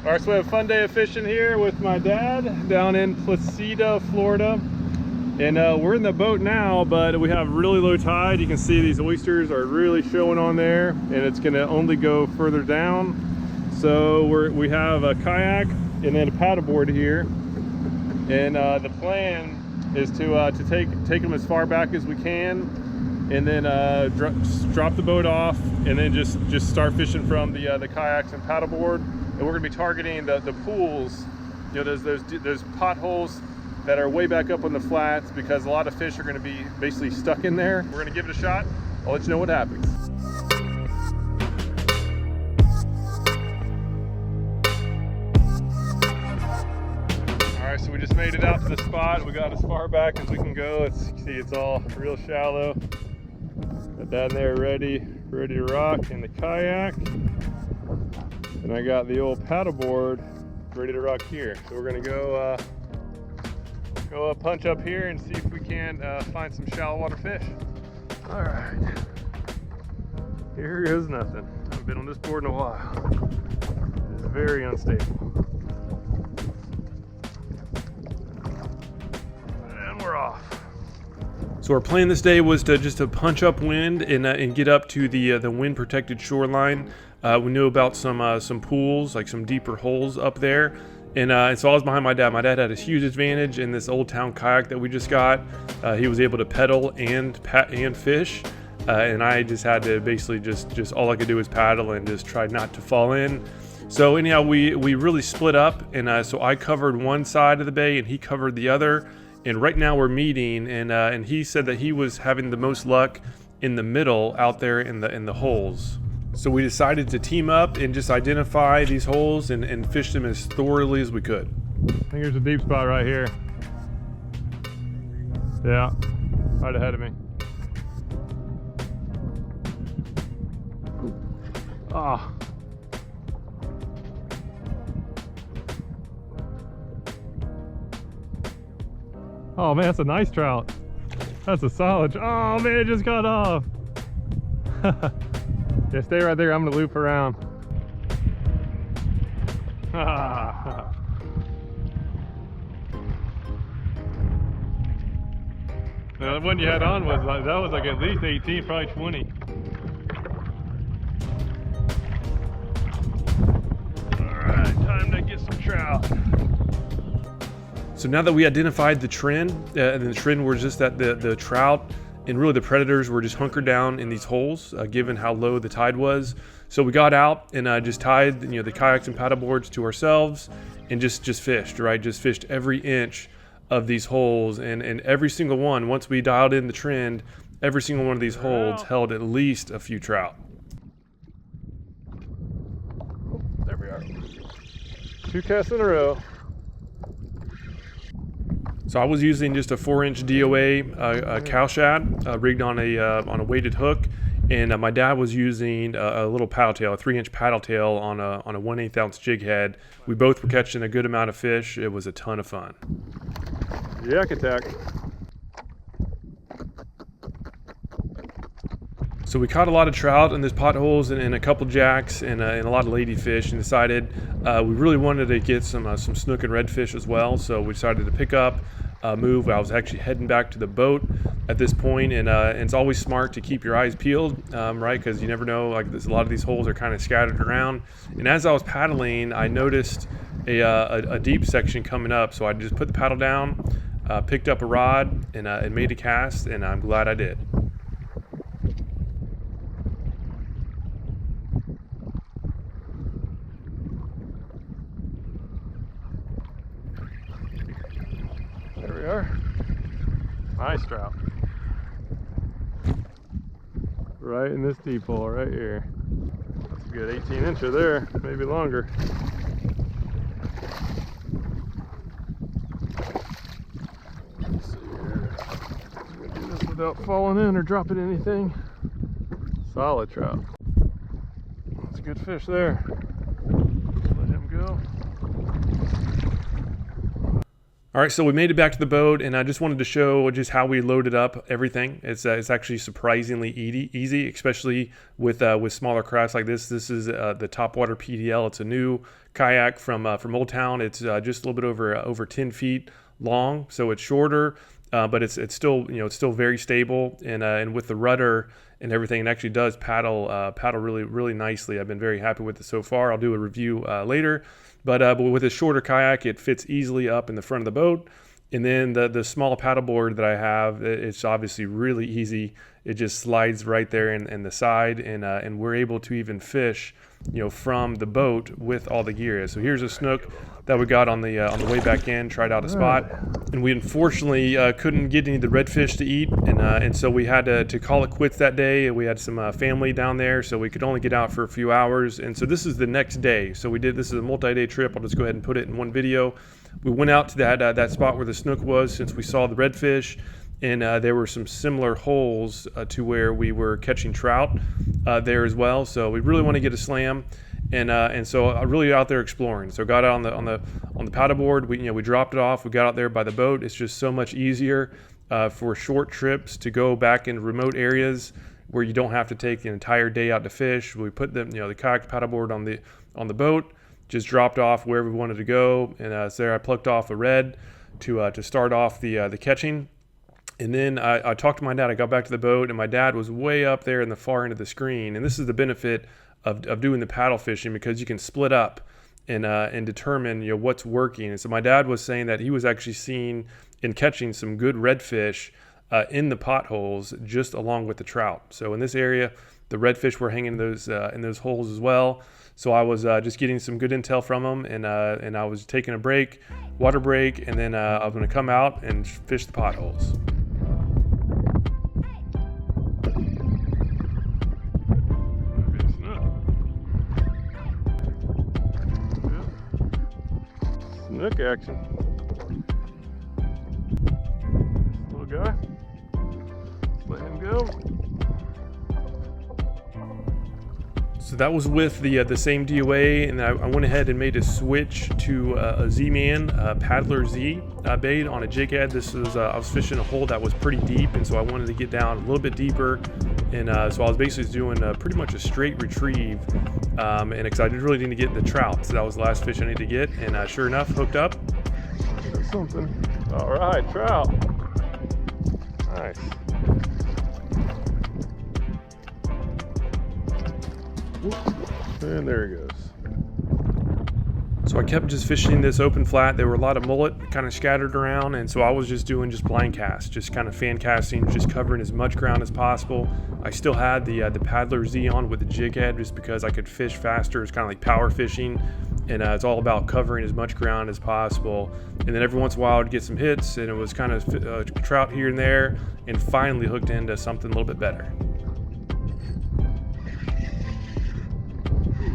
All right, so we have a fun day of fishing here with my dad down in Placida, Florida. And we're in the boat now, but we have really low tide. You can see these oysters are really showing on there, and it's gonna only go further down. So we have a kayak and then a paddleboard here. And the plan is to take them as far back as we can, and then drop the boat off, and then just start fishing from the kayaks and paddleboard. And we're going to be targeting the pools. You know, there's potholes that are way back up on the flats because a lot of fish are going to be basically stuck in there. We're going to give it a shot. I'll let you know what happens. All right, so we just made it out to the spot. We got as far back as we can go. See, it's all real shallow. Got that in there ready to rock in the kayak. And I got the old paddleboard ready to rock here. So we're gonna go punch up here and see if we can find some shallow water fish. All right, here goes nothing. I haven't been on this board in a while. It's very unstable. And we're off. So our plan this day was to punch upwind and get up to the wind protected shoreline. We knew about some pools, like some deeper holes up there. And so I was behind my dad. My dad had a huge advantage in this Old Town kayak that we just got. He was able to pedal and fish. And I just had to basically just all I could do was paddle and just try not to fall in. So anyhow, we really split up. And so I covered one side of the bay and he covered the other. And right now we're meeting. And he said that he was having the most luck in the middle out there in the holes. So we decided to team up and just identify these holes and fish them as thoroughly as we could. I think there's a deep spot right here. Yeah, right ahead of me. Ah. Oh man, that's a nice trout. That's a solid. Oh man, it just got off. Yeah, stay right there. I'm gonna loop around. The one you had on was like at least 18, probably 20. All right, time to get some trout. So now that we identified the trend, and the trend was just that the trout and really the predators were just hunkered down in these holes, given how low the tide was. So we got out and just tied the kayaks and paddleboards to ourselves and just fished, right? Just fished every inch of these holes, and every single one, once we dialed in the trend, every single one of these holes held at least a few trout. Oh, there we are. 2 casts in a row. So I was using just a 4-inch DOA cow shad rigged on a weighted hook, and my dad was using a little paddle tail, a 3-inch paddle tail on a 1/8 ounce jig head. We both were catching a good amount of fish. It was a ton of fun. Yak attack. So we caught a lot of trout in these potholes and a couple jacks and a lot of ladyfish, and decided we really wanted to get some snook and redfish as well. So we decided to pick up, move. I was actually heading back to the boat at this point, and it's always smart to keep your eyes peeled, right? Because you never know. Like a lot of these holes are kind of scattered around. And as I was paddling, I noticed a deep section coming up. So I just put the paddle down, picked up a rod, and made a cast, and I'm glad I did. There we are. Nice trout. Right in this deep hole right here. That's a good 18-incher there, maybe longer. Let's see here. I'm gonna do this without falling in or dropping anything. Solid trout. That's a good fish there. Let him go. All right, so we made it back to the boat, and I just wanted to show just how we loaded up everything. It's actually surprisingly easy, especially with smaller crafts like this. This is the Topwater PDL. It's a new kayak from Old Town. It's just a little bit over 10 feet long, so it's shorter, but it's still it's still very stable, and with the rudder and everything, it actually does paddle really nicely. I've been very happy with it so far. I'll do a review later. But with a shorter kayak, it fits easily up in the front of the boat. And then the small paddleboard that I have, it's obviously really easy. It just slides right there in the side, and we're able to even fish, from the boat with all the gear. So here's a snook that we got on the way back in. Tried out a spot, and we unfortunately couldn't get any of the redfish to eat, and so we had to call it quits that day. We had some family down there, so we could only get out for a few hours. And so this is the next day. So this is a multi-day trip. I'll just go ahead and put it in one video. We went out to that spot where the snook was, since we saw the redfish. And there were some similar holes to where we were catching trout there as well. So we really want to get a slam, and so I really out there exploring. So got out on the paddleboard. We dropped it off. We got out there by the boat. It's just so much easier for short trips to go back in remote areas where you don't have to take an entire day out to fish. We put the kayak paddleboard on the boat. Just dropped off wherever we wanted to go, and so there I plucked off a red to start off the catching. And then I talked to my dad. I got back to the boat, and my dad was way up there in the far end of the screen. And this is the benefit of doing the paddle fishing, because you can split up and determine what's working. And so my dad was saying that he was actually seeing and catching some good redfish in the potholes just along with the trout. So in this area, the redfish were hanging in those holes as well. So I was just getting some good intel from them, and I was taking a water break, and then I was going to come out and fish the potholes. Snook action. Little guy. Let him go. So that was with the same DOA, and I went ahead and made a switch to a Z-Man Paddler Z bait on a jig head. This was I was fishing a hole that was pretty deep, and so I wanted to get down a little bit deeper, and so I was basically doing pretty much a straight retrieve, and because I really didn't get the trout, so that was the last fish I needed to get, and sure enough, hooked up. That's something. All right, trout. Nice. And there he goes. So I kept just fishing this open flat. There were a lot of mullet kind of scattered around, and so I was just doing blind casts, just kind of fan casting, just covering as much ground as possible. I still had the Paddler Z on with the jig head, just because I could fish faster. It's kind of like power fishing, and it's all about covering as much ground as possible. And then every once in a while I'd get some hits, and it was kind of trout here and there, and finally hooked into something a little bit better.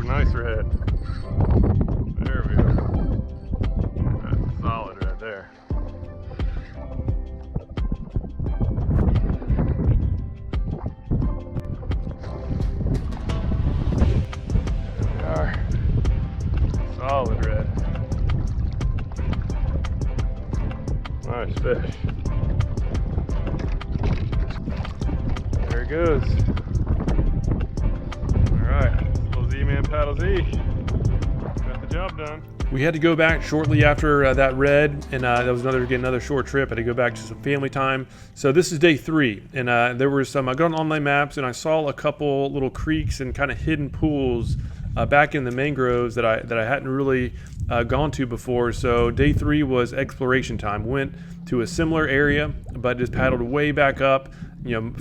Nice red. There we go. That's solid right there. There we are. Solid red. Nice fish. There it goes. Z-Man Paddle Z. Got the job done. We had to go back shortly after that red, and that was another short trip. I had to go back to some family time. So this is day 3, and there were some. I got on online maps, and I saw a couple little creeks and kind of hidden pools back in the mangroves that I hadn't really gone to before. So day 3 was exploration time. Went to a similar area, but just paddled way back up,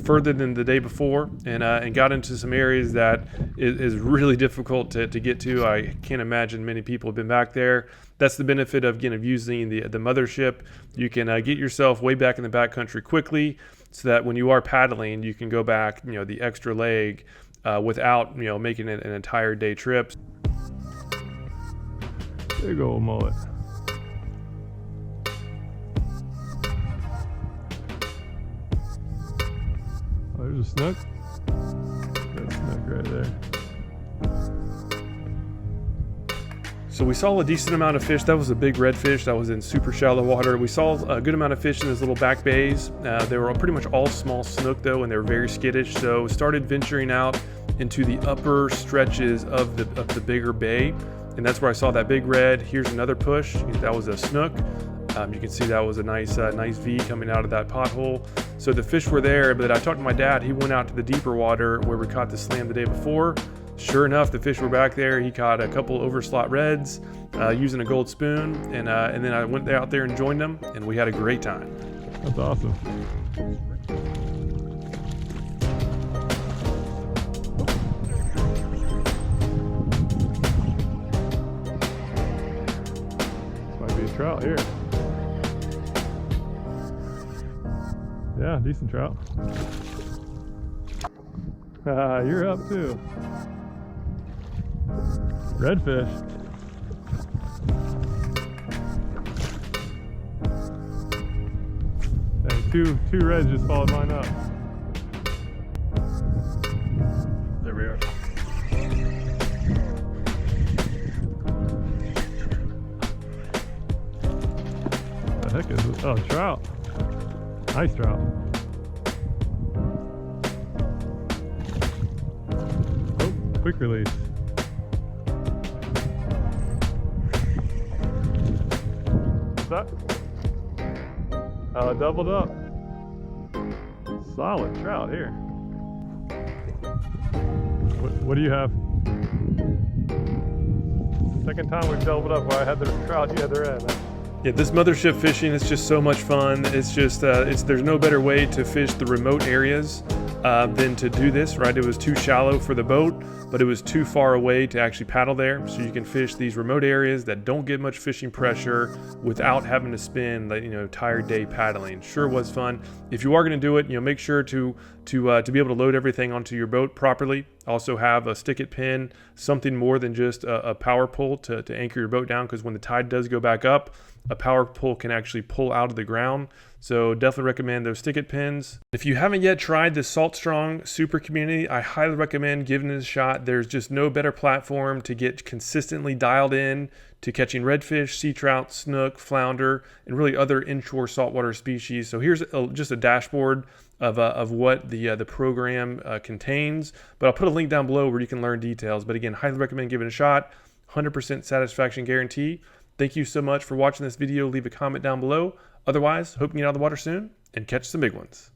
further than the day before, and got into some areas that is really difficult to get to. I can't imagine many people have been back there. That's the benefit of using the Mothership. You can get yourself way back in the backcountry quickly, so that when you are paddling, you can go back the extra leg without making it an entire day trip. Big old mullet. There's a snook. That's a snook right there. So we saw a decent amount of fish. That was a big redfish that was in super shallow water. We saw a good amount of fish in those little back bays. They were pretty much all small snook though, and they were very skittish. So started venturing out into the upper stretches of the bigger bay, and that's where I saw that big red. Here's another push. That was a snook. You can see that was a nice V coming out of that pothole. So the fish were there, but I talked to my dad. He went out to the deeper water where we caught the slam the day before. Sure enough, the fish were back there. He caught a couple overslot reds using a gold spoon, and then I went out there and joined them, and we had a great time. That's awesome. This might be a trout here. Yeah, decent trout. You're up too. Redfish. Dang, two reds just followed mine up. There we are. What the heck is this? Oh, trout. Nice trout. Oh, quick release. What's that? Doubled up. Solid trout here. What do you have? Second time we've doubled up where I had the trout, you had the red. Yeah, this mothership fishing is just so much fun. It's just, there's no better way to fish the remote areas than to do this, right? It was too shallow for the boat, but it was too far away to actually paddle there. So you can fish these remote areas that don't get much fishing pressure without having to spend, like, tired day paddling. Sure was fun. If you are going to do it, make sure to be able to load everything onto your boat properly. Also have a stick-it pin, something more than just a power pull to anchor your boat down, because when the tide does go back up, a power pull can actually pull out of the ground. So definitely recommend those stick-it pins. If you haven't yet tried the Salt Strong Super Community, I highly recommend giving it a shot. There's just no better platform to get consistently dialed in to catching redfish, sea trout, snook, flounder, and really other inshore saltwater species. So here's just a dashboard of what the program contains, but I'll put a link down below where you can learn details. But again, highly recommend giving it a shot. 100% satisfaction guarantee. Thank you so much for watching this video. Leave a comment down below. Otherwise, hope you get out of the water soon and catch some big ones.